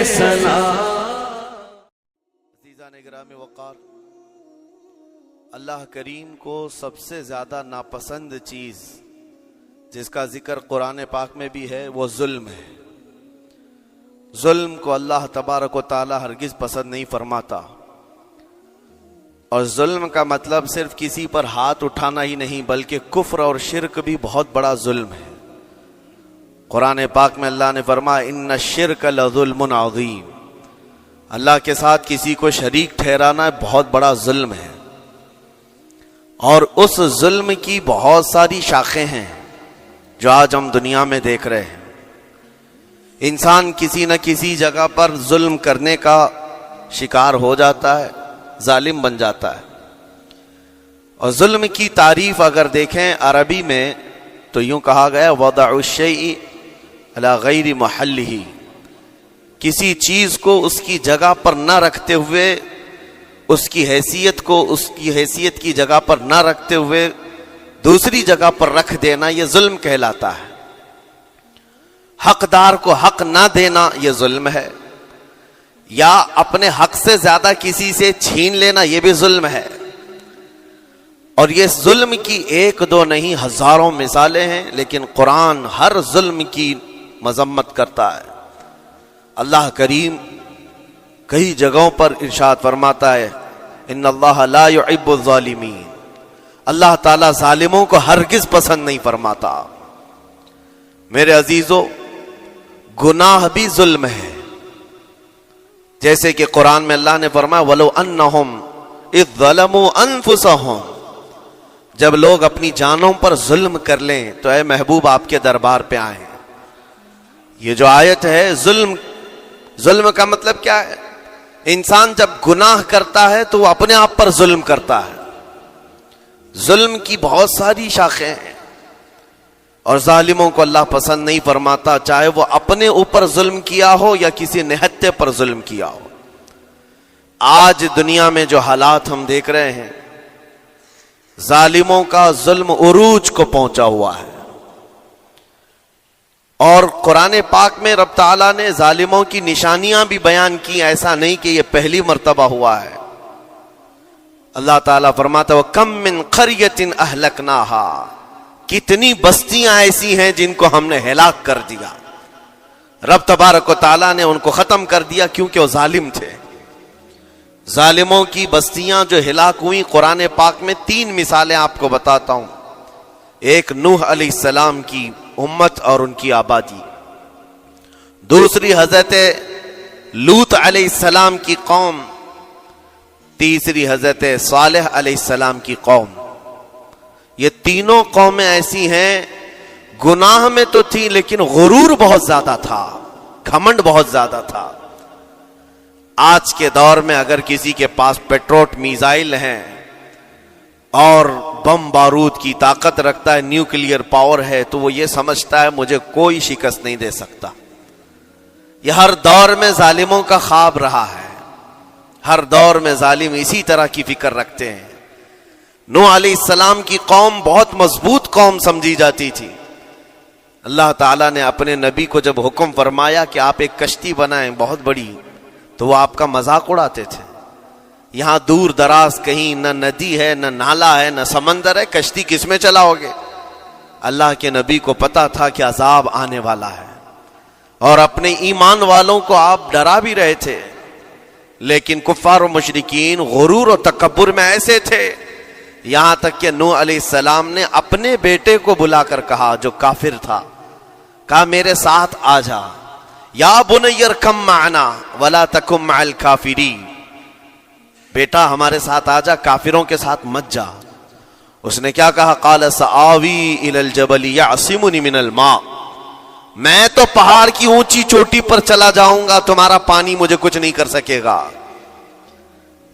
سلام۔ عزیزان گرامی وقار، اللہ کریم کو سب سے زیادہ ناپسند چیز جس کا ذکر قرآن پاک میں بھی ہے وہ ظلم ہے۔ ظلم کو اللہ تبارک و تعالی ہرگز پسند نہیں فرماتا، اور ظلم کا مطلب صرف کسی پر ہاتھ اٹھانا ہی نہیں بلکہ کفر اور شرک بھی بہت بڑا ظلم ہے۔ قرآن پاک میں اللہ نے فرمایا ان الشرک لظلم عظیم، اللہ کے ساتھ کسی کو شریک ٹھہرانا بہت بڑا ظلم ہے، اور اس ظلم کی بہت ساری شاخیں ہیں جو آج ہم دنیا میں دیکھ رہے ہیں۔ انسان کسی نہ کسی جگہ پر ظلم کرنے کا شکار ہو جاتا ہے، ظالم بن جاتا ہے۔ اور ظلم کی تعریف اگر دیکھیں عربی میں تو یوں کہا گیا وضع الشیء علی غیر محلہ، کسی چیز کو اس کی جگہ پر نہ رکھتے ہوئے، اس کی حیثیت کو اس کی حیثیت کی جگہ پر نہ رکھتے ہوئے دوسری جگہ پر رکھ دینا، یہ ظلم کہلاتا ہے۔ حقدار کو حق نہ دینا یہ ظلم ہے، یا اپنے حق سے زیادہ کسی سے چھین لینا یہ بھی ظلم ہے۔ اور یہ ظلم کی ایک دو نہیں ہزاروں مثالیں ہیں، لیکن قرآن ہر ظلم کی مذمت کرتا ہے۔ اللہ کریم کئی جگہوں پر ارشاد فرماتا ہے ان اللہ لا يحب الظالمین، اللہ تعالیٰ ظالموں کو ہرگز پسند نہیں فرماتا۔ میرے عزیزو، گناہ بھی ظلم ہے، جیسے کہ قرآن میں اللہ نے فرمایا وَلَوْ أَنَّهُمْ إِذْ ظَلَمُوا أَنفُسَهُمْ، جب لوگ اپنی جانوں پر ظلم کر لیں تو اے محبوب آپ کے دربار پہ آئیں۔ یہ جو آیت ہے، ظلم کا مطلب کیا ہے؟ انسان جب گناہ کرتا ہے تو وہ اپنے آپ پر ظلم کرتا ہے۔ ظلم کی بہت ساری شاخیں ہیں، اور ظالموں کو اللہ پسند نہیں فرماتا، چاہے وہ اپنے اوپر ظلم کیا ہو یا کسی نہتے پر ظلم کیا ہو۔ آج دنیا میں جو حالات ہم دیکھ رہے ہیں، ظالموں کا ظلم عروج کو پہنچا ہوا ہے، اور قرآن پاک میں رب تعالیٰ نے ظالموں کی نشانیاں بھی بیان کی، ایسا نہیں کہ یہ پہلی مرتبہ ہوا ہے۔ اللہ تعالیٰ فرماتا ہے وَكَمْ مِنْ قَرْيَةٍ أَهْلَكْنَاهَا، کتنی بستیاں ایسی ہیں جن کو ہم نے ہلاک کر دیا۔ رب تبارک و تعالیٰ نے ان کو ختم کر دیا کیونکہ وہ ظالم تھے۔ ظالموں کی بستیاں جو ہلاک ہوئیں، قرآن پاک میں 3 مثالیں آپ کو بتاتا ہوں۔ ایک نوح علیہ السلام کی امت اور ان کی آبادی، دوسری حضرت لوط علیہ السلام کی قوم، تیسری حضرت صالح علیہ السلام کی قوم۔ یہ تینوں قومیں ایسی ہیں، گناہ میں تو تھی لیکن غرور بہت زیادہ تھا، گھمنڈ بہت زیادہ تھا۔ آج کے دور میں اگر کسی کے پاس پیٹروٹ میزائل ہیں اور بم بارود کی طاقت رکھتا ہے، نیوکلیئر پاور ہے، تو وہ یہ سمجھتا ہے مجھے کوئی شکست نہیں دے سکتا۔ یہ ہر دور میں ظالموں کا خواب رہا ہے، ہر دور میں ظالم اسی طرح کی فکر رکھتے ہیں۔ نوح علیہ السلام کی قوم بہت مضبوط قوم سمجھی جاتی تھی۔ اللہ تعالیٰ نے اپنے نبی کو جب حکم فرمایا کہ آپ ایک کشتی بنائیں بہت بڑی، تو وہ آپ کا مذاق اڑاتے تھے۔ یہاں دور دراز کہیں نہ ندی ہے، نہ نالا ہے، نہ سمندر ہے، کشتی کس میں چلاؤ گے؟ اللہ کے نبی کو پتا تھا کہ عذاب آنے والا ہے، اور اپنے ایمان والوں کو آپ ڈرا بھی رہے تھے، لیکن کفار و مشرکین غرور و تکبر میں ایسے تھے، یہاں تک کہ نوح علیہ السلام نے اپنے بیٹے کو بلا کر کہا، جو کافر تھا، کہا میرے ساتھ آ جا، یا بنی ارکم معنا ولا تکن مع الکافرین، بیٹا ہمارے ساتھ آ جا، کافروں کے ساتھ مت جا۔ اس نے کیا کہا؟ قال سآوی الی الجبل یعصمنی من الماء، میں تو پہاڑ کی اونچی چوٹی پر چلا جاؤں گا، تمہارا پانی مجھے کچھ نہیں کر سکے گا۔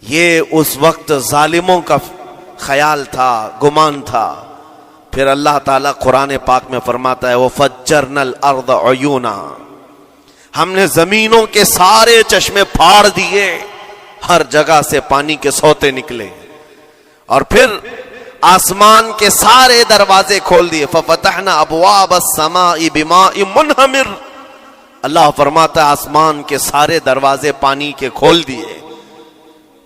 یہ اس وقت ظالموں کا خیال تھا، گمان تھا۔ پھر اللہ تعالیٰ قرآن پاک میں فرماتا ہے وَفَجَّرْنَا الْأَرْضَ عُيُونًا، ہم نے زمینوں کے سارے چشمے پھاڑ دیے، ہر جگہ سے پانی کے سوتے نکلے، اور پھر آسمان کے سارے دروازے کھول دیے۔ فَفَتَحْنَا أَبْوَابَ السَّمَاءِ بِمَاءٍ مُنْهَمِرٍ، اللہ فرماتا ہے آسمان کے سارے دروازے پانی کے کھول دیے،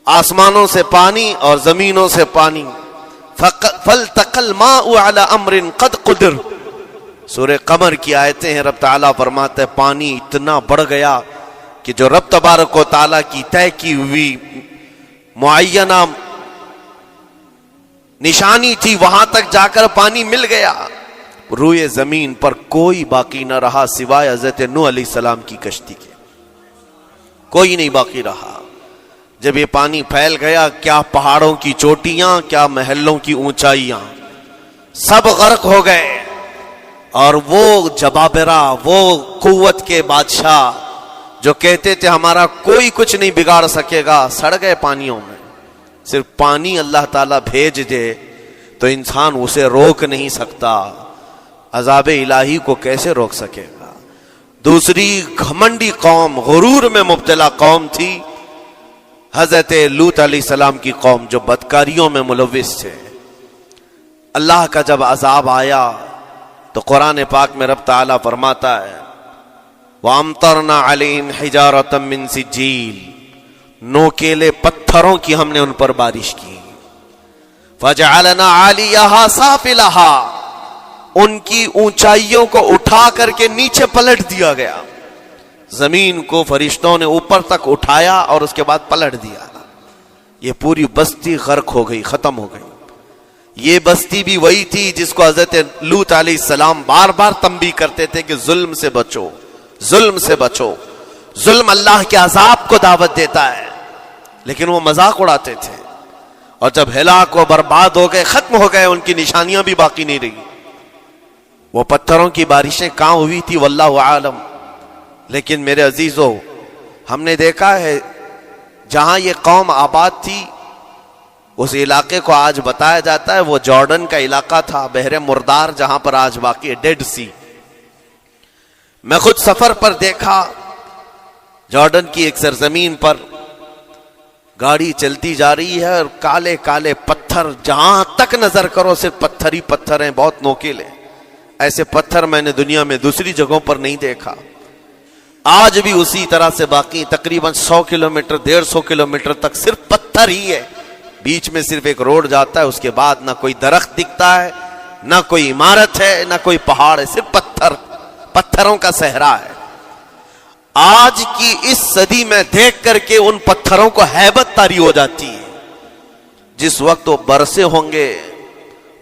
آسمانوں سے پانی اور زمینوں سے پانی. فَالْتَقَى الْمَاءُ عَلَى أَمْرٍ قَدْ قُدِرَ. سورہ قمر کی آیتیں ہیں. رب تعالیٰ فرماتا ہے پانی اتنا بڑھ گیا کہ جو رب تبارک و تعالیٰ کی طے کی ہوئی معینہ نشانی تھی وہاں تک جا کر پانی مل گیا. روئے زمین پر کوئی باقی نہ رہا سوائے حضرت نوح علیہ السلام کی کشتی کے، کوئی نہیں باقی رہا. جب یہ پانی پھیل گیا، کیا پہاڑوں کی چوٹیاں، کیا محلوں کی اونچائیاں، سب غرق ہو گئے. اور وہ جبابرہ، وہ قوت کے بادشاہ جو کہتے تھے ہمارا کوئی کچھ نہیں بگاڑ سکے گا، سڑ گئے پانیوں میں. صرف پانی اللہ تعالیٰ بھیج دے تو انسان اسے روک نہیں سکتا، عذاب الہی کو کیسے روک سکے گا. دوسری گھمنڈی قوم، غرور میں مبتلا قوم تھی حضرت لوط علیہ السلام کی قوم، جو بدکاریوں میں ملوث تھے. اللہ کا جب عذاب آیا تو قرآن پاک میں رب تعالیٰ فرماتا ہے وَأَمْطَرْنَا عَلَيْهِمْ حِجَارَةً مِّن سِجِّيلٍ، نوکیلے پتھروں کی ہم نے ان پر بارش کی. فَجَعَلْنَا عَالِيَهَا سَافِلَهَا، ان کی اونچائیوں کو اٹھا کر کے نیچے پلٹ دیا گیا. زمین کو فرشتوں نے اوپر تک اٹھایا اور اس کے بعد پلٹ دیا. یہ پوری بستی غرق ہو گئی، ختم ہو گئی. یہ بستی بھی وہی تھی جس کو حضرت لوط علیہ السلام بار بار تنبیہ کرتے تھے کہ ظلم سے بچو، ظلم سے بچو. ظلم اللہ کے عذاب کو دعوت دیتا ہے، لیکن وہ مذاق اڑاتے تھے. اور جب ہلاک و برباد ہو گئے، ختم ہو گئے، ان کی نشانیاں بھی باقی نہیں رہی. وہ پتھروں کی بارشیں کہاں ہوئی تھی واللہ عالم. لیکن میرے عزیزو، ہم نے دیکھا ہے جہاں یہ قوم آباد تھی اس علاقے کو آج بتایا جاتا ہے وہ جارڈن کا علاقہ تھا، بحر مردار جہاں پر آج باقی ہے، ڈیڈ سی. میں خود سفر پر دیکھا جارڈن کی ایک سرزمین پر گاڑی چلتی جا رہی ہے اور کالے کالے پتھر، جہاں تک نظر کرو صرف پتھر ہی پتھر ہیں، بہت نوکیلے. ایسے پتھر میں نے دنیا میں دوسری جگہوں پر نہیں دیکھا. آج بھی اسی طرح سے باقی تقریباً 100 کلومیٹر 150 کلومیٹر تک صرف پتھر ہی ہے. بیچ میں صرف ایک روڈ جاتا ہے، اس کے بعد نہ کوئی درخت دکھتا ہے، نہ کوئی عمارت ہے، نہ کوئی پہاڑ ہے، صرف پتھر، پتھروں کا صحرا ہے. آج کی اس صدی میں دیکھ کر کے ان پتھروں کو ہیبت طاری ہو جاتی ہے. جس وقت وہ برسے ہوں گے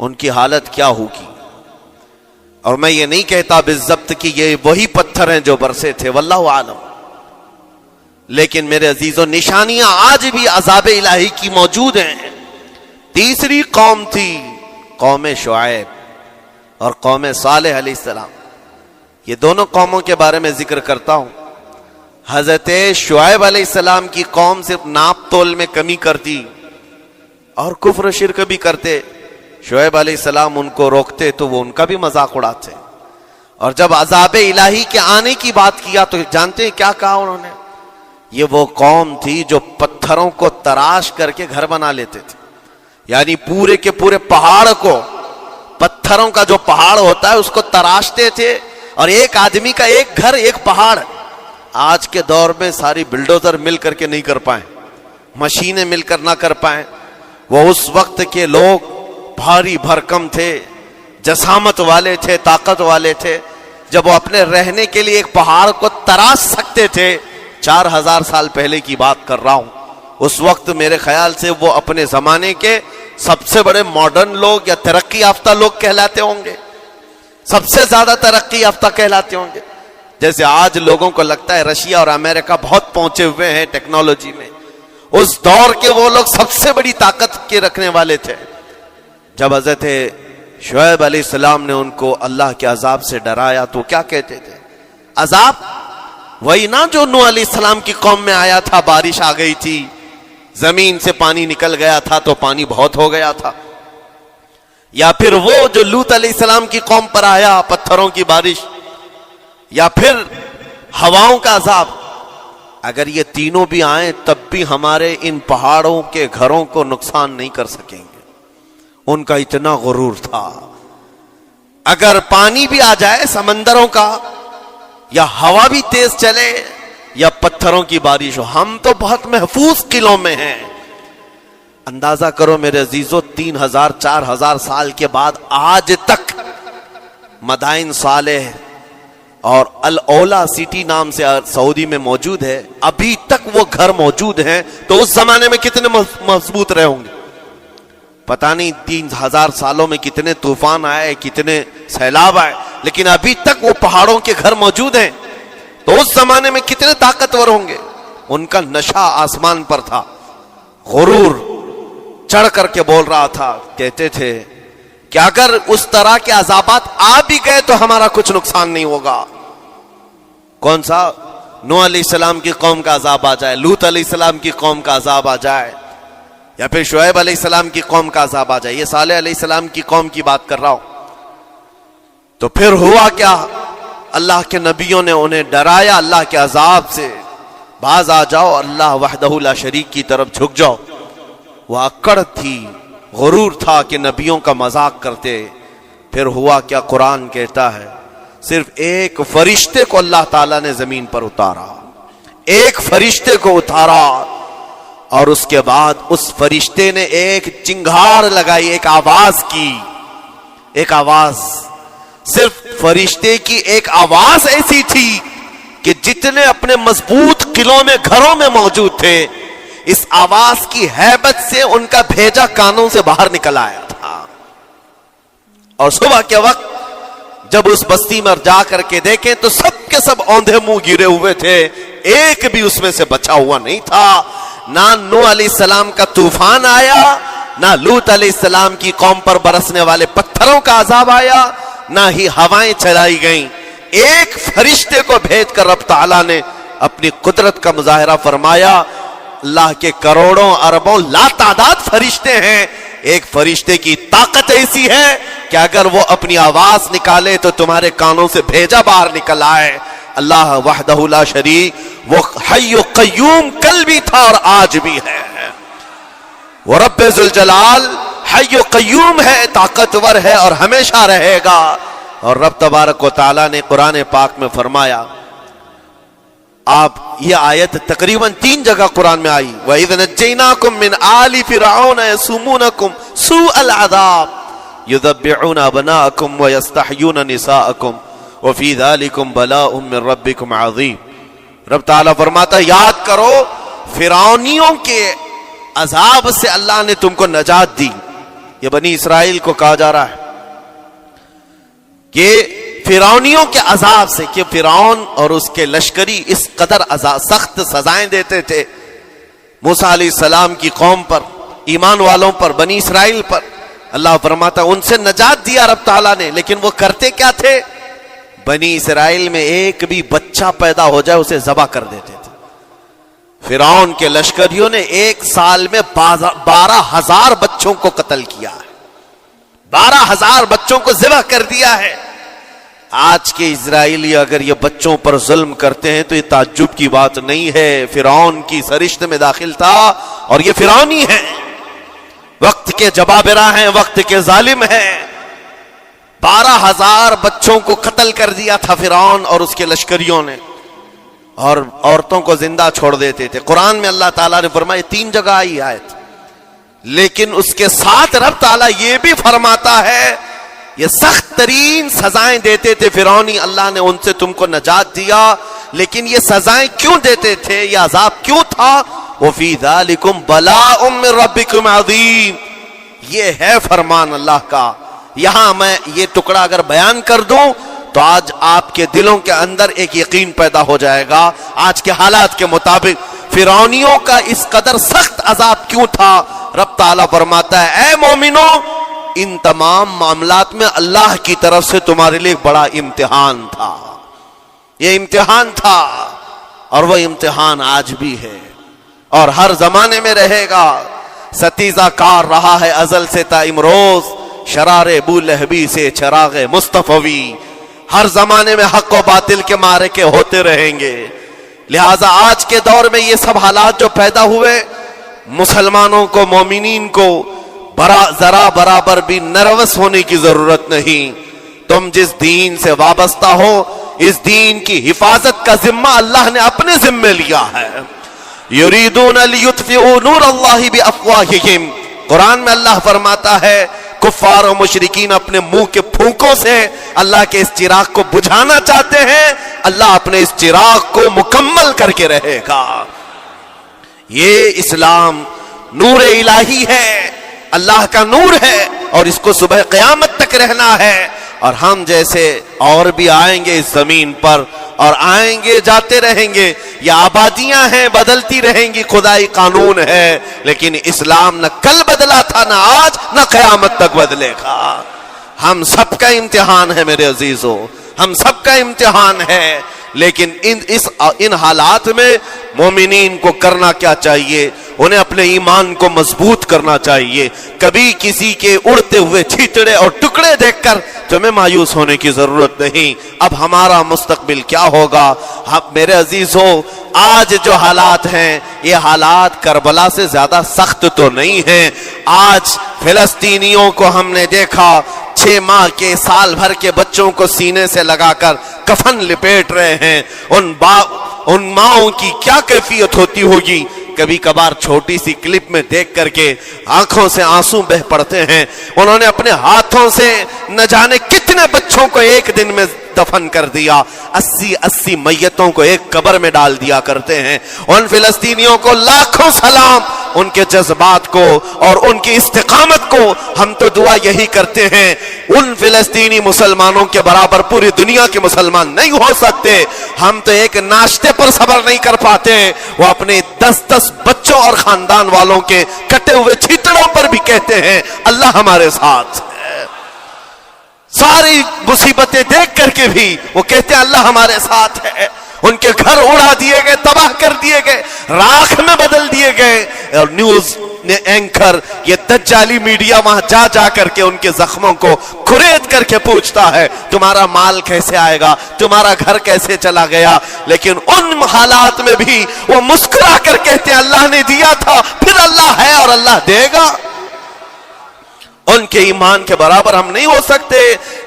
ان کی حالت کیا ہوگی. اور میں یہ نہیں کہتا بالضبط کہ یہ وہی پتھر ہیں جو برسے تھے، واللہ عالم. لیکن میرے عزیزوں، نشانیاں آج بھی عذاب الہی کی موجود ہیں. تیسری قوم تھی قوم شعیب اور قوم صالح علیہ السلام. یہ دونوں قوموں کے بارے میں ذکر کرتا ہوں. حضرت شعیب علیہ السلام کی قوم صرف ناپ تول میں کمی کرتی اور کفر و شرک بھی کرتے. شعیب علیہ السلام ان کو روکتے تو وہ ان کا بھی مذاق اڑاتے. اور جب عذاب الہی کے آنے کی بات کیا تو جانتے ہیں کیا کہا انہوں نے؟ یہ وہ قوم تھی جو پتھروں کو تراش کر کے گھر بنا لیتے تھے. یعنی پورے کے پورے پہاڑ کو، پتھروں کا جو پہاڑ ہوتا ہے اس کو تراشتے تھے، اور ایک آدمی کا ایک گھر ایک پہاڑ. آج کے دور میں ساری بلڈوزر مل کر کے نہیں کر پائیں، مشینیں مل کر نہ کر پائیں. وہ اس وقت کے لوگ بھاری بھرکم تھے، جسامت والے تھے، طاقت والے تھے. جب وہ اپنے رہنے کے لیے ایک پہاڑ کو تراش سکتے تھے، 4000 سال پہلے کی بات کر رہا ہوں، اس وقت میرے خیال سے وہ اپنے زمانے کے سب سے بڑے ماڈرن لوگ یا ترقی یافتہ لوگ کہلاتے ہوں گے، سب سے زیادہ ترقی یافتہ کہلاتے ہوں گے. جیسے آج لوگوں کو لگتا ہے رشیا اور امریکہ بہت پہنچے ہوئے ہیں ٹیکنالوجی میں، اس دور کے وہ لوگ سب سے بڑی طاقت کے رکھنے والے تھے. جب حضرت شعیب علیہ السلام نے ان کو اللہ کے عذاب سے ڈرایا تو کیا کہتے تھے؟ عذاب وہی نا جو نوح علیہ السلام کی قوم میں آیا تھا، بارش آ گئی تھی، زمین سے پانی نکل گیا تھا تو پانی بہت ہو گیا تھا. یا پھر وہ جو لوط علیہ السلام کی قوم پر آیا، پتھروں کی بارش، یا پھر ہواؤں کا عذاب. اگر یہ تینوں بھی آئیں تب بھی ہمارے ان پہاڑوں کے گھروں کو نقصان نہیں کر سکیں گے. ان کا اتنا غرور تھا. اگر پانی بھی آ جائے سمندروں کا، یا ہوا بھی تیز چلے یا پتھروں کی بارش ہو، ہم تو بہت محفوظ قلعوں میں ہیں۔ اندازہ کرو میرے عزیزو، 3000 4000 سال کے بعد آج تک مدائن صالح اور الاولا سٹی نام سے سعودی میں موجود ہے، ابھی تک وہ گھر موجود ہیں، تو اس زمانے میں کتنے مضبوط رہے ہوں گے؟ پتہ نہیں 3000 سالوں میں کتنے طوفان آئے، کتنے سیلاب آئے، لیکن ابھی تک وہ پہاڑوں کے گھر موجود ہیں، تو اس زمانے میں کتنے طاقتور ہوں گے۔ ان کا نشہ آسمان پر تھا، غرور چڑھ کر کے بول رہا تھا، کہتے تھے کہ اگر اس طرح کے عذابات آ بھی گئے تو ہمارا کچھ نقصان نہیں ہوگا۔ کون سا؟ نوح علیہ السلام کی قوم کا عذاب آ جائے، لوط علیہ السلام کی قوم کا عذاب آ جائے، یا پھر شعیب علیہ السلام کی قوم کا عذاب آ جائے، یہ صالح علیہ السلام کی قوم کی بات کر رہا ہوں۔ تو پھر ہوا کیا؟ اللہ کے نبیوں نے انہیں ڈرایا اللہ کے عذاب سے، باز آ جاؤ، اللہ وحدہ لا شریک کی طرف جھک جاؤ۔ وہ اکڑ تھی، غرور تھا کہ نبیوں کا مذاق کرتے۔ پھر ہوا کیا؟ قرآن کہتا ہے صرف ایک فرشتے کو اللہ تعالیٰ نے زمین پر اتارا، ایک فرشتے کو اتارا، اور اس کے بعد اس فرشتے نے ایک چنگھاڑ لگائی، ایک آواز کی، ایک آواز، صرف فرشتے کی ایک آواز ایسی تھی کہ جتنے اپنے مضبوط قلعوں میں گھروں میں موجود تھے، اس آواز کی ہیبت سے ان کا بھیجا کانوں سے باہر نکل آیا تھا۔ اور صبح کے وقت جب اس بستی میں جا کر کے دیکھیں تو سب کے سب اوندھے منہ گرے ہوئے تھے، ایک بھی اس میں سے بچا ہوا نہیں تھا۔ نہ نوح علیہ السلام کا طوفان آیا، نہ لوط علیہ السلام کی قوم پر برسنے والے پتھروں کا عذاب آیا، نہ ہی ہوائیں چلائی گئیں۔ ایک فرشتے کو بھیج کر رب تعالیٰ نے اپنی قدرت کا مظاہرہ فرمایا۔ اللہ کے کروڑوں اربوں لا تعداد فرشتے ہیں، ایک فرشتے کی طاقت ایسی ہے کہ اگر وہ اپنی آواز نکالے تو تمہارے کانوں سے بھیجا باہر نکل آئے۔ اللہ وحدہ لا شریک، وہ حی و قیوم کل بھی تھا اور آج بھی ہے، وہ رب ذوالجلال حی و قیوم ہے، طاقتور ہے اور ہمیشہ رہے گا۔ اور رب تبارک و تعالیٰ نے قرآن پاک میں فرمایا، آپ یہ آیت تقریباً 3 جگہ قرآن میں آئی، وَإِذْ نَجَّيْنَاكُمْ مِنْ آلِ فِرْعَوْنَ يَسُومُونَكُمْ سُوءَ الْعَذَابِ يُذَبِّحُونَ أَبْنَاءَكُمْ وَيَسْتَحْيُونَ نِسَاءَكُمْ وَفِي ذَلِكُمْ بَلَاءٌ مِّن رَبِّكُمْ عَظِيمٌ۔ رب تعالیٰ فرماتا یاد کرو فرعونیوں کے عذاب سے اللہ نے تم کو نجات دی۔ یہ بنی اسرائیل کو کہا جا رہا ہے کہ فرعونیوں کے عذاب سے، کہ فرعون اور اس کے لشکری اس قدر سخت سزائیں دیتے تھے موسیٰ علیہ السلام کی قوم پر، ایمان والوں پر، بنی اسرائیل پر۔ اللہ فرماتا ان سے نجات دیا رب تعالیٰ نے، لیکن وہ کرتے کیا تھے؟ بنی اسرائیل میں ایک بھی بچہ پیدا ہو جائے اسے ذبح کر دیتے تھے۔ فرعون کے لشکریوں نے ایک سال میں 12,000 بچوں کو قتل کیا ہے، 12,000 بچوں کو ذبح کر دیا ہے۔ آج کے اسرائیلی اگر یہ بچوں پر ظلم کرتے ہیں تو یہ تعجب کی بات نہیں ہے، فرعون کی سرشت میں داخل تھا اور یہ فرعونی ہے، وقت کے جبابرہ ہیں، وقت کے ظالم ہیں۔ 12,000 بچوں کو قتل کر دیا تھا فرعون اور اس کے لشکریوں نے، اور عورتوں کو زندہ چھوڑ دیتے تھے۔ قرآن میں اللہ تعالیٰ نے فرمایا 3 جگہ آئی آیت، لیکن اس کے ساتھ رب تعالیٰ یہ بھی فرماتا ہے یہ سخت ترین سزائیں دیتے تھے فرعونی، اللہ نے ان سے تم کو نجات دیا، لیکن یہ سزائیں کیوں دیتے تھے، یہ عذاب کیوں تھا؟ وَفِي ذَلِكُمْ بَلَاءٌ مِّن رَبِّكُمْ عَظِيمٌ، یہ ہے فرمان اللہ کا۔ یہاں میں یہ ٹکڑا اگر بیان کر دوں تو آج آپ کے دلوں کے اندر ایک یقین پیدا ہو جائے گا آج کے حالات کے مطابق فرعونیوں کا اس قدر سخت عذاب کیوں تھا۔ رب تعالیٰ فرماتا ہے اے مومنو، ان تمام معاملات میں اللہ کی طرف سے تمہارے لیے بڑا امتحان تھا، یہ امتحان تھا اور وہ امتحان آج بھی ہے اور ہر زمانے میں رہے گا۔ ستیزہ کار رہا ہے ازل سے تا امروز، شرار ابو لہبی سے چراغ مصطفی، ہر زمانے میں حق و باطل کے معرکے ہوتے رہیں گے۔ لہٰذا آج کے دور میں یہ سب حالات جو پیدا ہوئے، مسلمانوں کو، مومنین کو ذرا برابر بھی نروس ہونے کی ضرورت نہیں۔ تم جس دین سے وابستہ ہو اس دین کی حفاظت کا ذمہ اللہ نے اپنے ذمے لیا ہے. یریدون لیطفئوا نور اللہ بافواہہم. قرآن میں اللہ فرماتا ہے کفار و مشرکین اپنے منہ کے پھونکوں سے اللہ کے اس چراغ کو بجھانا چاہتے ہیں، اللہ اپنے اس چراغ کو مکمل کر کے رہے گا. یہ اسلام نور الہی ہے، اللہ کا نور ہے، اور اس کو صبح قیامت تک رہنا ہے. اور ہم جیسے اور بھی آئیں گے اس زمین پر، اور آئیں گے جاتے رہیں گے. یہ آبادیاں ہیں، بدلتی رہیں گی، خدائی قانون ہے، لیکن اسلام نہ کل بدلا تھا، نہ آج، نہ قیامت تک بدلے گا. ہم سب کا امتحان ہے میرے عزیزو، ہم سب کا امتحان ہے. لیکن ان حالات میں مومنین کو کرنا کیا چاہیے؟ انہیں اپنے ایمان کو مضبوط کرنا چاہیے. کبھی کسی کے اڑتے ہوئے چھیتڑے اور ٹکڑے دیکھ کر تمہیں مایوس ہونے کی ضرورت نہیں. اب ہمارا مستقبل کیا ہوگا؟ میرے عزیزو، آج جو حالات ہیں یہ حالات کربلا سے زیادہ سخت تو نہیں ہیں. آج فلسطینیوں کو ہم نے دیکھا 6 ماہ کے، سال بھر کے بچوں کو سینے سے لگا کر کفن لپیٹ رہے ہیں. ان ماؤں کی کیا کیفیت ہوتی ہوگی؟ کبھی کبھار چھوٹی سی کلپ میں دیکھ کر کے آنکھوں سے آنسو بہ پڑتے ہیں. انہوں نے اپنے ہاتھوں سے نہ جانے کتنے بچوں کو ایک دن میں دفن کر دیا. 80 میتوں کو ایک قبر میں ڈال دیا کرتے ہیں. ان فلسطینیوں کو لاکھوں سلام، ان کے جذبات کو اور ان کی استقامت کو. ہم تو دعا یہی کرتے ہیں ان فلسطینی مسلمانوں کے برابر پوری دنیا کے مسلمان نہیں ہو سکتے. ہم تو ایک ناشتے پر صبر نہیں کر پاتے، وہ اپنے 10 بچوں اور خاندان والوں کے کٹے ہوئے چھیتڑوں پر بھی کہتے ہیں اللہ ہمارے ساتھ ہے. ساری مصیبتیں دیکھ کر کے بھی وہ کہتے ہیں اللہ ہمارے ساتھ ہے. ان کے گھر اڑا دیے گئے، تباہ کر دیے گئے، راکھ میں بدل دیے گئے. اور نیوز نے اینکر، یہ دجالی میڈیا وہاں جا جا کر کے ان کے زخموں کو کھرید کر کے پوچھتا ہے تمہارا مال کیسے آئے گا، تمہارا گھر کیسے چلا گیا. لیکن ان حالات میں بھی وہ مسکرا کر کہتے ہیں اللہ نے دیا تھا، پھر اللہ ہے اور اللہ دے گا. ان کے ایمان کے برابر ہم نہیں ہو سکتے.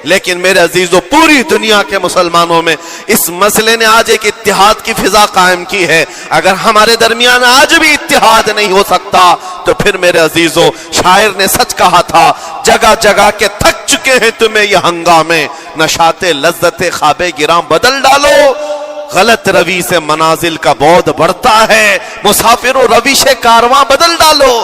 لیکن میرے عزیزو، پوری دنیا کے مسلمانوں میں اس مسئلے نے آج ایک اتحاد کی فضا قائم کی ہے. اگر ہمارے درمیان آج بھی اتحاد نہیں ہو سکتا تو پھر میرے عزیزو، شاعر نے سچ کہا تھا جگہ جگہ کے تھک چکے ہیں تمہیں یہ ہنگامے، نشاط لذت خواب گراں بدل ڈالو. غلط روی سے منازل کا بعد بڑھتا ہے، مسافر و روش کارواں بدل ڈالو.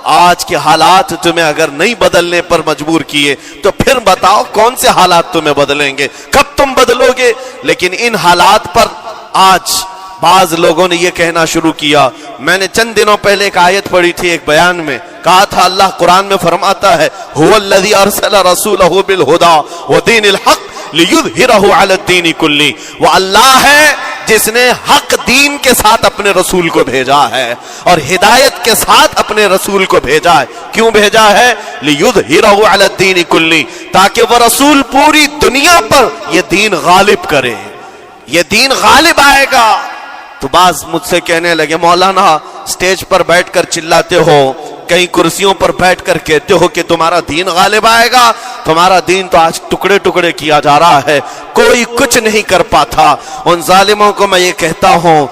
آج کے حالات تمہیں اگر نہیں بدلنے پر مجبور کیے تو پھر بتاؤ کون سے حالات تمہیں بدلیں گے، کب تم بدلو گے؟ لیکن ان حالات پر آج بعض لوگوں نے یہ کہنا شروع کیا. میں نے چند دنوں پہلے ایک آیت پڑھی تھی، ایک بیان میں کہا تھا اللہ قرآن میں فرماتا ہے هو الذی ارسل رسولہ بالہدی ودین الحق لیظہرہ علی الدین کلہ. وہ اللہ ہے جس نے حق دین کے ساتھ اپنے رسول کو بھیجا ہے اور ہدایت کے ساتھ اپنے رسول کو بھیجا ہے. کیوں بھیجا ہے؟ لیظہرہ علی الدین کلہ، تاکہ وہ رسول پوری دنیا پر یہ دین غالب کرے. یہ دین غالب آئے گا. تو بعض مجھ سے کہنے لگے مولانا سٹیج پر بیٹھ کر چلاتے ہو، کئی کرسیوں پر بیٹھ کر کہتے ہو کہ تمہارا دین غالب آئے گا. تمہارا دین تو آج ٹکڑے ٹکڑے کیا جا رہا ہے، کوئی کچھ نہیں کر پاتا. ان ظالموں کو میں یہ کہتا ہوں،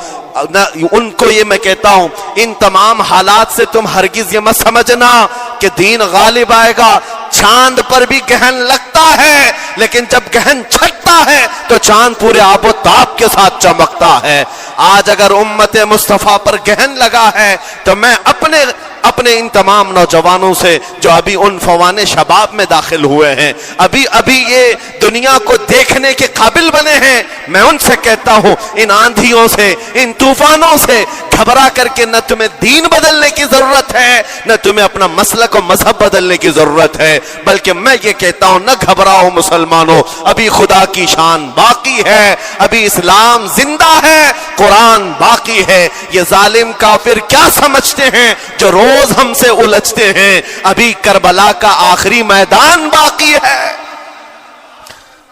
ان کو یہ میں کہتا ہوں، ان تمام حالات سے تم ہرگز یہ مت سمجھنا کہ دین غالب آئے گا. چاند پر بھی گہن لگتا ہے، لیکن جب گہن چھٹتا ہے تو چاند پورے آب و تاب کے ساتھ چمکتا ہے. آج اگر امت مصطفیٰ پر گہن لگا ہے تو میں اپنے ان تمام نوجوانوں سے جو ابھی ان فوان شباب میں داخل ہوئے ہیں، ابھی یہ دنیا کو دیکھنے کے قابل بنے ہیں، میں ان سے کہتا ہوں ان آندھیوں سے، ان طوفانوں سے گھبرا کر کے نہ تمہیں دین بدلنے کی ضرورت ہے، نہ تمہیں اپنا مسلک و مذہب بدلنے کی ضرورت ہے، بلکہ میں یہ کہتا ہوں نہ گھبراؤ مسلمانوں، ابھی خدا کی شان باقی ہے، ابھی اسلام زندہ ہے، قرآن باقی ہے. یہ ظالم کافر کیا سمجھتے ہیں جو روز ہم سے الجھتے ہیں؟ ابھی کربلا کا آخری میدان باقی ہے،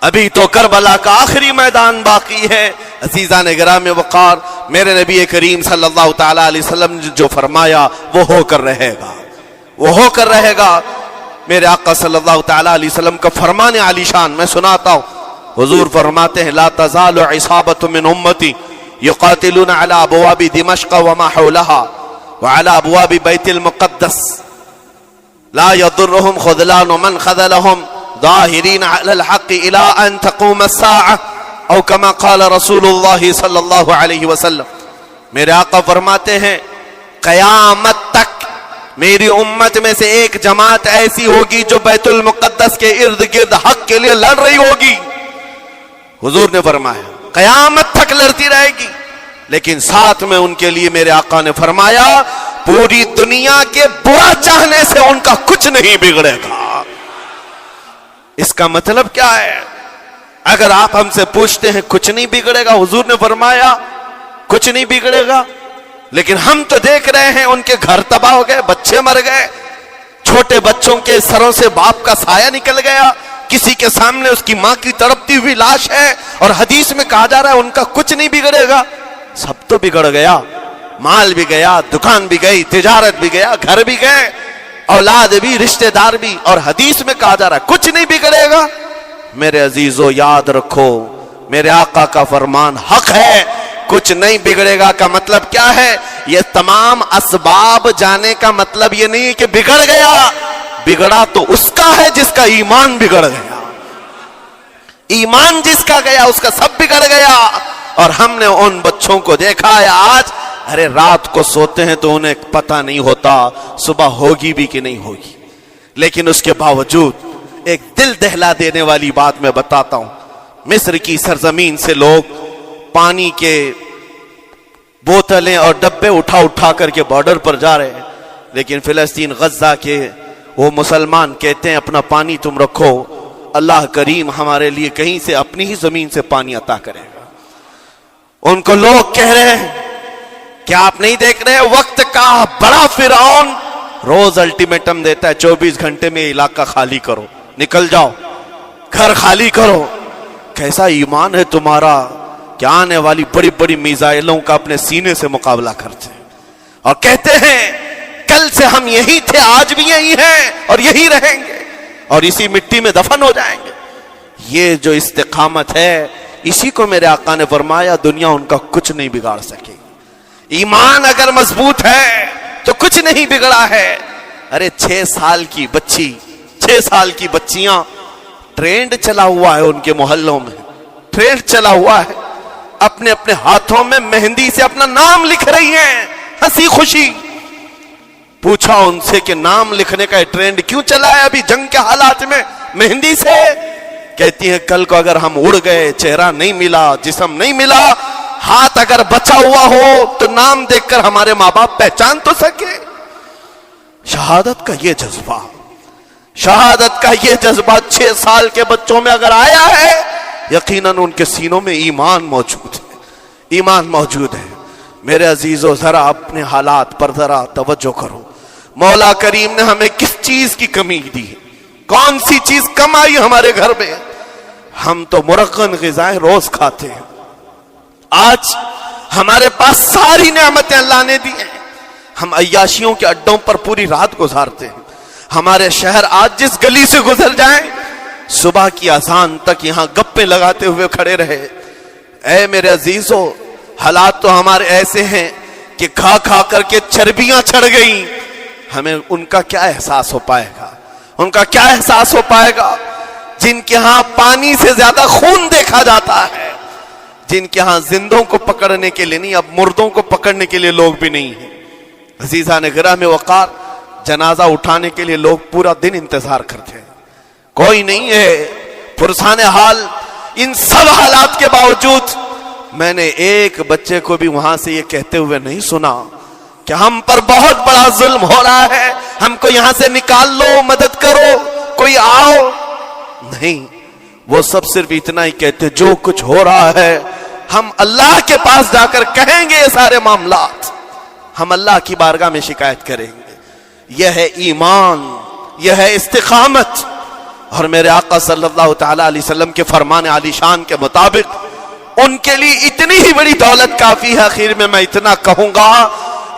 ابھی تو کربلا کا آخری میدان باقی ہے. عزیزان گرام وقار، میرے نبی کریم صلی اللہ تعالی علیہ وسلم نے جو فرمایا وہ ہو کر رہے گا، وہ ہو کر رہے گا. میرے آقا صلی اللہ تعالی علیہ وسلم کا فرمان عالی شان میں سناتا ہوں. حضور فرماتے ہیں لا تزال عصابۃ من امتی یقاتلون علی ابواب دمشق وما حولها وعلى ابواب بیت المقدس لا يضرهم خذلان من خذلهم ظاہرین علی الحق الى ان تقوم الساعة او کما قال رسول اللہ صلی اللہ علیہ وسلم. میرے آقا فرماتے ہیں قیامت تک میری امت میں سے ایک جماعت ایسی ہوگی جو بیت المقدس کے ارد گرد حق کے لیے لڑ رہی ہوگی. حضور نے فرمایا قیامت تک لڑتی رہے گی، لیکن ساتھ میں ان کے لیے میرے آقا نے فرمایا پوری دنیا کے برا چاہنے سے ان کا کچھ نہیں بگڑے گا. اس کا مطلب کیا ہے؟ اگر آپ ہم سے پوچھتے ہیں کچھ نہیں بگڑے گا، حضور نے فرمایا کچھ نہیں بگڑے گا، لیکن ہم تو دیکھ رہے ہیں ان کے گھر تباہ ہو گئے، بچے مر گئے، چھوٹے بچوں کے سروں سے باپ کا سایہ نکل گیا، کسی کے سامنے اس کی ماں کی تڑپتی ہوئی لاش ہے، اور حدیث میں کہا جا رہا ہے ان کا کچھ نہیں بگڑے گا. سب تو بگڑ گیا، مال بھی گیا، دکان بھی گئی، تجارت بھی گیا، گھر بھی گئے، اولاد بھی، رشتہ دار بھی، اور حدیث میں کہا جا رہا ہے کچھ نہیں بگڑے گا. میرے عزیزو یاد رکھو میرے آقا کا فرمان حق ہے. کچھ نہیں بگڑے گا کا مطلب کیا ہے؟ یہ تمام اسباب جانے کا مطلب یہ نہیں کہ بگڑ گیا، بگڑا تو اس کا ہے جس کا ایمان بگڑ گیا. ایمان جس کا گیا اس کا سب بگڑ گیا. اور ہم نے ان بچوں کو دیکھا ہے آج، ارے رات کو سوتے ہیں تو انہیں پتہ نہیں ہوتا صبح ہوگی بھی کہ نہیں ہوگی، لیکن اس کے باوجود ایک دل دہلا دینے والی بات میں بتاتا ہوں. مصر کی سرزمین سے لوگ پانی کے بوتلیں اور ڈبے اٹھا اٹھا کر کے بارڈر پر جا رہے ہیں، لیکن فلسطین غزہ کے وہ مسلمان کہتے ہیں اپنا پانی تم رکھو، اللہ کریم ہمارے لیے کہیں سے اپنی ہی زمین سے پانی عطا کرے گا. ان کو لوگ کہہ رہے ہیں کہ آپ نہیں دیکھ رہے وقت کا بڑا فرعون روز الٹیمیٹم دیتا ہے 24 گھنٹے میں علاقہ خالی کرو، نکل جاؤ، گھر خالی کرو. کیسا ایمان ہے تمہارا کہ آنے والی بڑی بڑی میزائلوں کا اپنے سینے سے مقابلہ کرتے ہیں اور کہتے ہیں کل سے ہم یہی تھے، آج بھی یہی ہیں اور یہی رہیں گے اور اسی مٹی میں دفن ہو جائیں گے. یہ جو استقامت ہے اسی کو میرے آقا نے فرمایا دنیا ان کا کچھ نہیں بگاڑ سکے گی. ایمان اگر مضبوط ہے تو کچھ نہیں بگڑا ہے. ارے 6 سال کی بچی، 6 سال کی بچیاں، ٹرینڈ چلا ہوا ہے ان کے محلوں میں، ٹرینڈ چلا ہوا ہے، اپنے اپنے ہاتھوں میں مہندی سے اپنا نام لکھ رہی ہیں ہنسی خوشی. پوچھا ان سے کہ نام لکھنے کا ٹرینڈ کیوں چلا ہے ابھی جنگ کے حالات میں مہندی سے؟ کہتی ہیں کل کو اگر ہم اڑ گئے، چہرہ نہیں ملا، جسم نہیں ملا، ہاتھ اگر بچا ہوا ہو تو نام دیکھ کر ہمارے ماں باپ پہچان تو سکے. شہادت کا یہ جذبہ، شہادت کا یہ جذبہ 6 سال کے بچوں میں اگر آیا ہے یقیناً ان کے سینوں میں ایمان موجود ہے، ایمان موجود ہے. میرے عزیزو ذرا اپنے حالات پر ذرا توجہ کرو. مولا کریم نے ہمیں کس چیز کی کمی دی ہے؟ کون سی چیز کم آئی ہمارے گھر میں؟ ہم تو مرغن غذائیں روز کھاتے ہیں. آج ہمارے پاس ساری نعمتیں اللہ نے دی ہیں، ہم عیاشیوں کے اڈوں پر پوری رات گزارتے ہیں. ہمارے شہر آج جس گلی سے گزر جائیں صبح کی اذان تک یہاں گپیں لگاتے ہوئے کھڑے رہے. اے میرے عزیزو حالات تو ہمارے ایسے ہیں کہ کھا کھا کر کے چربیاں چڑھ گئیں. ہمیں ان کا کیا احساس ہو پائے گا؟ ان کا کیا احساس ہو پائے گا جن کے ہاں پانی سے زیادہ خون دیکھا جاتا ہے، جن کے ہاں زندوں کو پکڑنے کے لیے نہیں اب مردوں کو پکڑنے کے لیے لوگ بھی نہیں ہیں. عزیزان گرامی وقار، جنازہ اٹھانے کے لیے لوگ پورا دن انتظار کرتے ہیں، کوئی نہیں ہے. پرسان حال ان سب حالات کے باوجود میں نے ایک بچے کو بھی وہاں سے یہ کہتے ہوئے نہیں سنا کہ ہم پر بہت بڑا ظلم ہو رہا ہے، ہم کو یہاں سے نکال لو، مدد کرو، کوئی آؤ. نہیں، وہ سب صرف اتنا ہی کہتے جو کچھ ہو رہا ہے ہم اللہ کے پاس جا کر کہیں گے، یہ سارے معاملات ہم اللہ کی بارگاہ میں شکایت کریں گے. یہ ہے ایمان، یہ ہے استقامت. اور میرے آقا صلی اللہ تعالی علیہ وسلم کے فرمان علی شان کے مطابق ان کے لیے اتنی ہی بڑی دولت کافی ہے. آخر میں اتنا کہوں گا،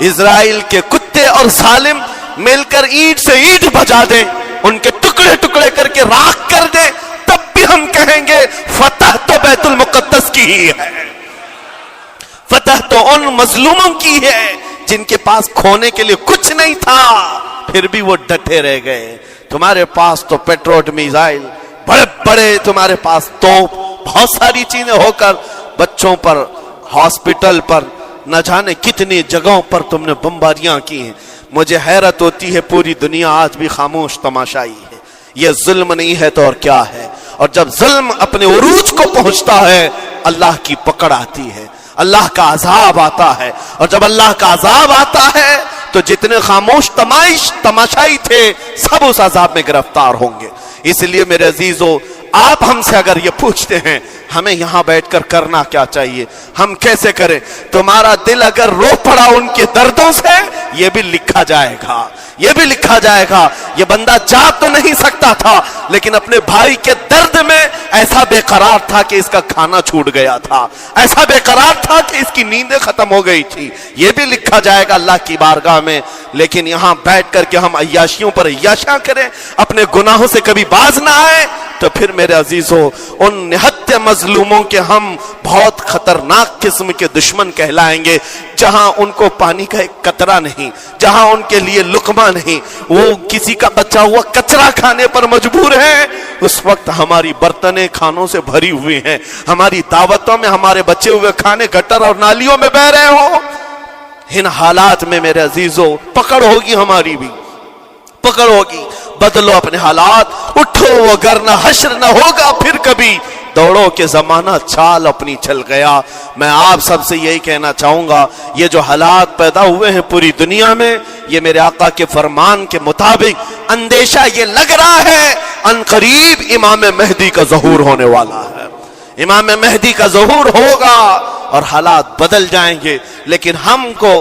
اسرائیل کے کتے اور ظالم مل کر اینٹ سے اینٹ بجا دیں، ان کے ٹکڑے ٹکڑے کر کے راکھ کر دیں، تب بھی بھی ہم کہیں گے فتح تو بیت المقدس کی ہی ہے، فتح تو ان مظلوموں کی ہے جن کے پاس کھونے کے لیے کچھ نہیں تھا، پھر بھی وہ ڈٹے رہ گئے۔ تمہارے پاس تو پیٹروٹ میزائل، بڑے بڑے تمہارے پاس توپ، بہت ساری چیزیں ہو کر بچوں پر، ہاسپٹل پر، نہ جانے کتنی جگہوں پر تم نے بمباریاں کی ہیں۔ مجھے حیرت ہوتی ہے پوری دنیا آج بھی خاموش تماشائی ہے۔ یہ ظلم نہیں ہے تو اور کیا ہے؟ اور جب ظلم اپنے عروج کو پہنچتا ہے اللہ کی پکڑ آتی ہے، اللہ کا عذاب آتا ہے، اور جب اللہ کا عذاب آتا ہے تو جتنے خاموش تماشائی تھے سب اس عذاب میں گرفتار ہوں گے۔ اس لیے میرے عزیزو، آپ ہم سے اگر یہ پوچھتے ہیں ہمیں یہاں بیٹھ کر کرنا کیا چاہیے، ہم کیسے کریں، تمہارا دل اگر رو پڑا ان کے دردوں سے، یہ بھی لکھا جائے گا، یہ بھی لکھا جائے گا۔ یہ بندہ جا تو نہیں سکتا تھا لیکن اپنے بھائی کے درد میں ایسا بے قرار تھا کہ اس کا کھانا چھوٹ گیا تھا، ایسا بے قرار تھا کہ اس کی نیندیں ختم ہو گئی تھی، یہ بھی لکھا جائے گا اللہ کی بارگاہ میں۔ لیکن یہاں بیٹھ کر کے ہم عیاشیوں پر عیاشیاں کریں، اپنے گناہوں سے کبھی باز نہ آئے، تو پھر میرے عزیزو ان نہتے مظلوموں کے ہم بہت خطرناک قسم کے دشمن کہلائیں گے، جہاں ان کو پانی کا ایک قطرہ نہیں، جہاں ان کے لیے لقمہ نہیں، وہ کسی کا بچا ہوا کچرا کھانے پر مجبور ہے۔ اس وقت ہماری برتنیں کھانوں سے بھری ہوئی ہیں، ہماری دعوتوں میں ہمارے بچے ہوئے کھانے گٹر اور نالیوں میں بہ رہے ہوں۔ ان حالات میں میرے عزیزو پکڑ ہوگی، ہماری بھی پکڑ ہوگی۔ بدلو اپنے حالات، اٹھو وگرنہ حشر نہ ہوگا پھر کبھی، دوڑو کہ زمانہ چال اپنی چل گیا۔ میں آپ سب سے یہی کہنا چاہوں گا، یہ جو حالات پیدا ہوئے ہیں پوری دنیا میں، یہ میرے آقا کے فرمان کے مطابق اندیشہ یہ لگ رہا ہے ان قریب امام مہدی کا ظہور ہونے والا ہے، امام مہدی کا ظہور ہوگا اور حالات بدل جائیں گے۔ لیکن ہم کو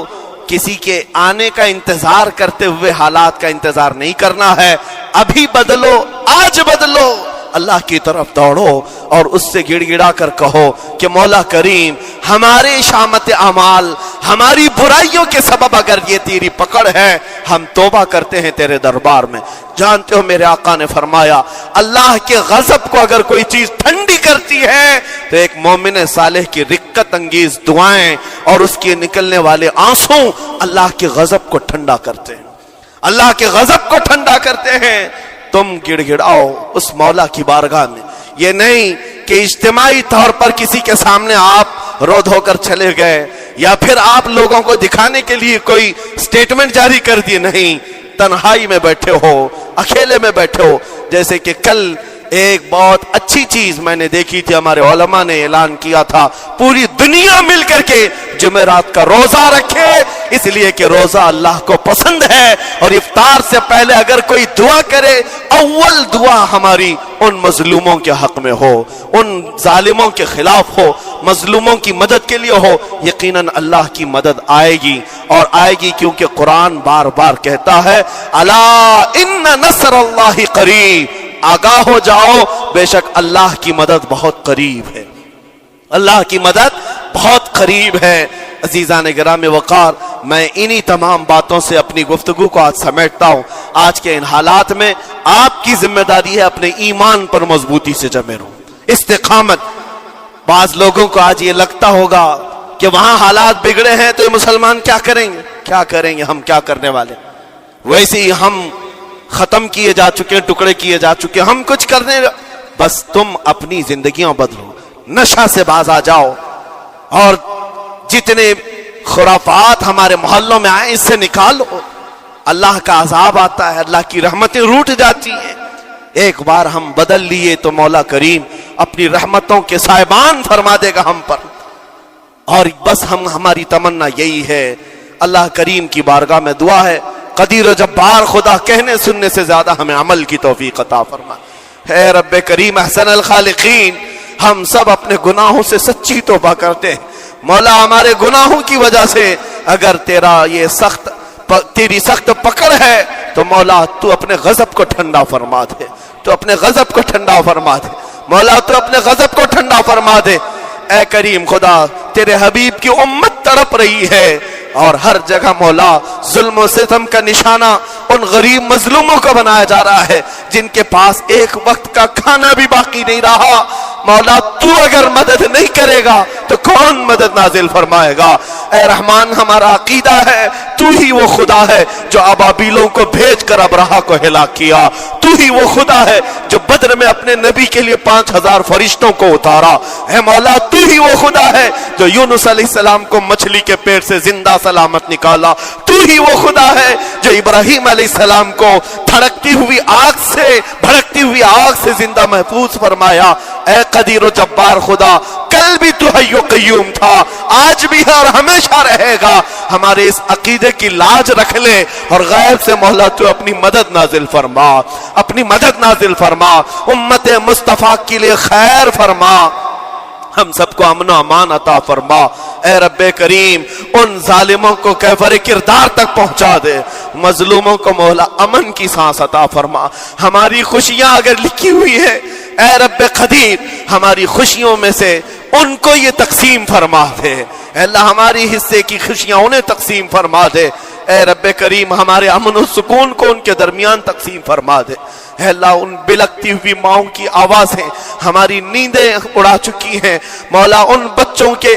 کسی کے آنے کا انتظار کرتے ہوئے حالات کا انتظار نہیں کرنا ہے، ابھی بدلو، آج بدلو، اللہ کی طرف دوڑو اور اس سے گڑ گڑا کر کہو کہ مولا کریم ہمارے شامت اعمال، ہماری برائیوں کے سبب اگر یہ تیری پکڑ ہے، ہم توبہ کرتے ہیں تیرے دربار میں۔ جانتے ہو میرے آقا نے فرمایا اللہ کے غضب کو اگر کوئی چیز ٹھنڈی کرتی ہے تو ایک مومن صالح کی رقت انگیز دعائیں اور اس کے نکلنے والے آنسوں اللہ کے غضب کو ٹھنڈا کرتے ہیں، اللہ کے غضب کو ٹھنڈا کرتے ہیں۔ تم گڑ گڑاؤ اس مولا کی بارگاہ میں، یہ نہیں کہ اجتماعی طور پر کسی کے سامنے آپ رو دھو کر چلے گئے یا پھر آپ لوگوں کو دکھانے کے لیے کوئی سٹیٹمنٹ جاری کر دیے، نہیں، تنہائی میں بیٹھے ہو، اکیلے میں بیٹھے ہو۔ جیسے کہ کل ایک بہت اچھی چیز میں نے دیکھی تھی، ہمارے علماء نے اعلان کیا تھا پوری دنیا مل کر کے جمعرات کا روزہ رکھے، اس لیے کہ روزہ اللہ کو پسند ہے، اور افطار سے پہلے اگر کوئی دعا کرے، اول دعا ہماری ان مظلوموں کے حق میں ہو، ان ظالموں کے خلاف ہو، مظلوموں کی مدد کے لیے ہو، یقیناً اللہ کی مدد آئے گی، اور آئے گی کیونکہ قرآن بار بار کہتا ہے الا ان نصر اللہ قریب، آگاہ ہو جاؤ بے شک اللہ کی مدد بہت قریب ہے، اللہ کی مدد بہت قریب ہے۔ عزیزان گرامی وقار، میں انہی تمام باتوں سے اپنی گفتگو کو آج سمیٹتا ہوں۔ آج کے ان حالات میں آپ کی ذمہ داری ہے اپنے ایمان پر مضبوطی سے جمے رہو، استقامت۔ بعض لوگوں کو آج یہ لگتا ہوگا کہ وہاں حالات بگڑے ہیں تو یہ مسلمان کیا کریں گے، کیا کریں گے، ہم کیا کرنے والے، ویسے ہی ہم ختم کیے جا چکے، ٹکڑے کیے جا چکے، ہم کچھ کرنے، بس تم اپنی زندگیاں بدلو، نشہ سے باز آ جاؤ، اور جتنے خرافات ہمارے محلوں میں آئے اس سے نکالو۔ اللہ کا عذاب آتا ہے، اللہ کی رحمتیں روٹ جاتی ہیں۔ ایک بار ہم بدل لیے تو مولا کریم اپنی رحمتوں کے سائبان فرما دے گا ہم پر، اور بس ہماری تمنا یہی ہے۔ اللہ کریم کی بارگاہ میں دعا ہے، قدیر و جبار خدا کہنے سننے سے زیادہ ہمیں عمل کی توفیق عطا فرما۔ اے رب کریم احسن الخالقین، ہم سب اپنے گناہوں سے سچی توبہ کرتے ہیں، مولا ہمارے گناہوں کی وجہ سے اگر تیری سخت پکڑ ہے تو مولا تو اپنے غضب کو ٹھنڈا فرما دے، تو اپنے غضب کو ٹھنڈا فرما دے، مولا تو اپنے غضب کو ٹھنڈا فرما دے۔ اے کریم خدا، تیرے حبیب کی امت تڑپ رہی ہے، اور ہر جگہ مولا ظلم و ستم کا نشانہ ان غریب مظلوموں کو بنایا جا رہا ہے۔ جن کے پاس ایک وقت کا کھانا بھی باقی نہیں رہا، مولا تو اگر مدد نہیں کرے گا تو کون مدد نازل فرمائے گا؟ اے رحمان، ہمارا عقیدہ ہے تو ہی وہ خدا ہے جو ابابیلوں کو بھیج کر ابرہہ کو ہلاک کیا، تو ہی وہ خدا ہے جو بدر میں اپنے نبی کے لیے 5000 فرشتوں کو اتارا، اے مولا تو ہی وہ خدا ہے جو یونس علیہ السلام کو مچھلی کے پیٹ سے زندہ سلامت نکالا، تو ہی وہ خدا ہے جو ابراہیم علیہ السلام کو دھڑکتی ہوئی آگ سے بھڑکتی ہوئی آگ سے زندہ محفوظ فرمایا۔ اے قدیر و جبار خدا، کل بھی تو حی و قیوم تھا، آج بھی ہے اور ہمیشہ رہے گا۔ ہمارے اس عقیدے کی لاج رکھ لے اور غیب سے مولا تو اپنی مدد نازل فرما، اپنی مدد نازل فرما، امت مصطفیٰ کے لیے خیر فرما، ہم سب کو امن و امان عطا فرما۔ اے رب کریم، ان ظالموں کو کیفر کردار تک پہنچا دے، مظلوموں کو مولا امن کی سانس عطا فرما۔ ہماری خوشیاں اگر لکھی ہوئی ہیں اے رب قدیر، ہماری خوشیوں میں سے ان کو یہ تقسیم فرما دے، اے اللہ ہماری حصے کی خوشیاں انہیں تقسیم فرما دے۔ اے رب کریم، ہمارے امن و سکون کو ان کے درمیان تقسیم فرما دے۔ اے اللہ، ان بلکتی ہوئی ماؤں کی آوازیں ہماری نیندیں اڑا چکی ہیں، مولا ان بچوں کے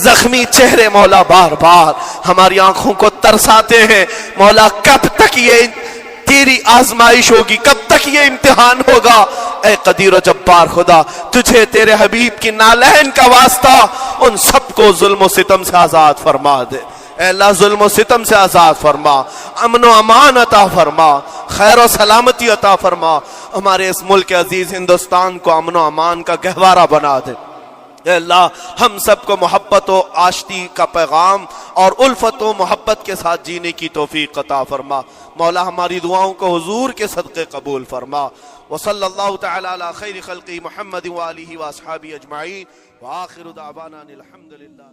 زخمی چہرے مولا بار بار ہماری آنکھوں کو ترساتے ہیں، مولا کب تک یہ تیری آزمائش ہوگی، کب تک یہ امتحان ہوگا؟ اے قدیر و جبار خدا، تجھے تیرے حبیب کی نالین کا واسطہ ان سب کو ظلم و ستم سے آزاد فرما دے۔ اے اللہ، ظلم و ستم سے آزاد فرما، امن و امان عطا فرما، خیر و سلامتی عطا فرما، ہمارے اس ملک عزیز ہندوستان کو امن و امان کا گہوارہ بنا دے۔ اے اللہ، ہم سب کو محبت و آشتی کا پیغام اور الفت و محبت کے ساتھ جینے کی توفیق عطا فرما۔ مولا ہماری دعاؤں کو حضور کے صدقے قبول فرما۔ وصلی اللہ تعالی علی خیر خلقی محمد وآلہ واصحابہ اجمعین، وآخر دعوانا الحمدللہ۔